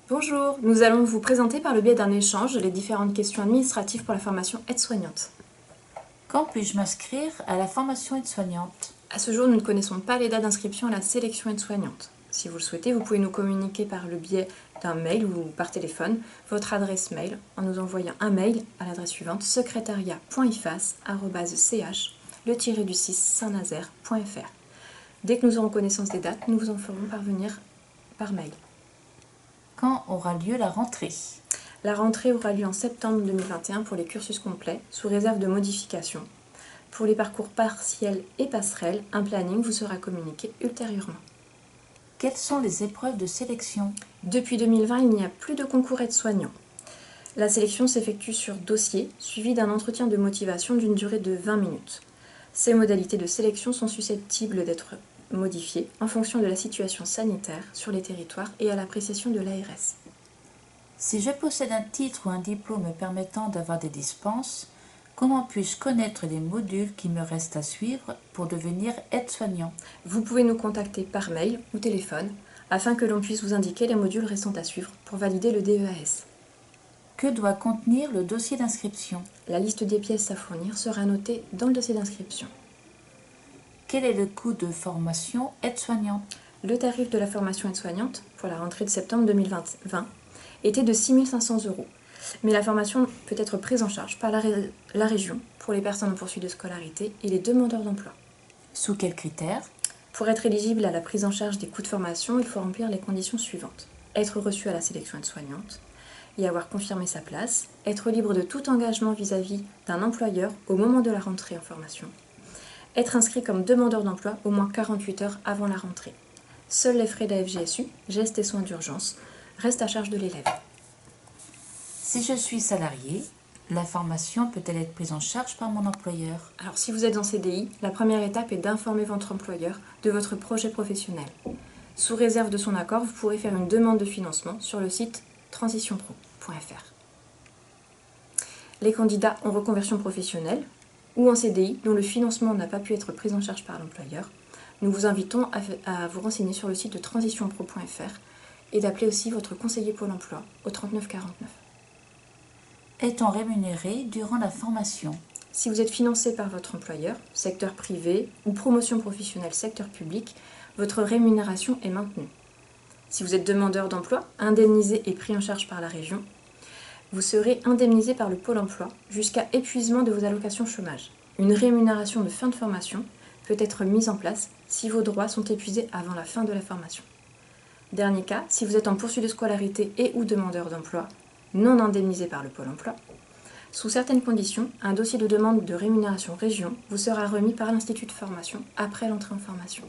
Bonjour, nous allons vous présenter par le biais d'un échange les différentes questions administratives pour la formation aide-soignante. Quand puis-je m'inscrire à la formation aide-soignante? À ce jour, nous ne connaissons pas les dates d'inscription à la sélection aide-soignante. Si vous le souhaitez, vous pouvez nous communiquer par le biais d'un mail ou par téléphone votre adresse mail en nous envoyant un mail à l'adresse suivante secrétariat.ifas@le-6saint-nazaire.fr. Dès que nous aurons connaissance des dates, nous vous en ferons parvenir par mail. Quand aura lieu la rentrée? La rentrée aura lieu en septembre 2021 pour les cursus complets, sous réserve de modifications. Pour les parcours partiels et passerelles, un planning vous sera communiqué ultérieurement. Quelles sont les épreuves de sélection? Depuis 2020, il n'y a plus de concours aide-soignants. La sélection s'effectue sur dossier, suivi d'un entretien de motivation d'une durée de 20 minutes. Ces modalités de sélection sont susceptibles d'être modifiées en fonction de la situation sanitaire sur les territoires et à l'appréciation de l'ARS. Si je possède un titre ou un diplôme me permettant d'avoir des dispenses, comment puis-je connaître les modules qui me restent à suivre pour devenir aide-soignant? Vous pouvez nous contacter par mail ou téléphone afin que l'on puisse vous indiquer les modules restants à suivre pour valider le DEAS. Que doit contenir le dossier d'inscription? La liste des pièces à fournir sera notée dans le dossier d'inscription. Quel est le coût de formation aide-soignante? Le tarif de la formation aide-soignante pour la rentrée de septembre 2020 était de 6 500 €. Mais la formation peut être prise en charge par la région pour les personnes en poursuite de scolarité et les demandeurs d'emploi. Sous quels critères? Pour être éligible à la prise en charge des coûts de formation, il faut remplir les conditions suivantes. Être reçu à la sélection aide-soignante, y avoir confirmé sa place, être libre de tout engagement vis-à-vis d'un employeur au moment de la rentrée en formation, être inscrit comme demandeur d'emploi au moins 48 heures avant la rentrée. Seuls les frais d'AFGSU, gestes et soins d'urgence, restent à charge de l'élève. Si je suis salarié, la formation peut-elle être prise en charge par mon employeur? Alors si vous êtes en CDI, la première étape est d'informer votre employeur de votre projet professionnel. Sous réserve de son accord, vous pourrez faire une demande de financement sur le site transitionpro.fr. Les candidats en reconversion professionnelle ou en CDI dont le financement n'a pas pu être pris en charge par l'employeur, nous vous invitons à vous renseigner sur le site de transitionpro.fr et d'appeler aussi votre conseiller Pôle emploi au 39 49. Est-on rémunéré durant la formation? Si vous êtes financé par votre employeur, secteur privé ou promotion professionnelle secteur public, votre rémunération est maintenue. Si vous êtes demandeur d'emploi, indemnisé et pris en charge par la région, vous serez indemnisé par le Pôle emploi jusqu'à épuisement de vos allocations chômage. Une rémunération de fin de formation peut être mise en place si vos droits sont épuisés avant la fin de la formation. Dernier cas, si vous êtes en poursuite de scolarité et ou demandeur d'emploi, non indemnisé par le Pôle emploi, sous certaines conditions, un dossier de demande de rémunération région vous sera remis par l'Institut de formation après l'entrée en formation.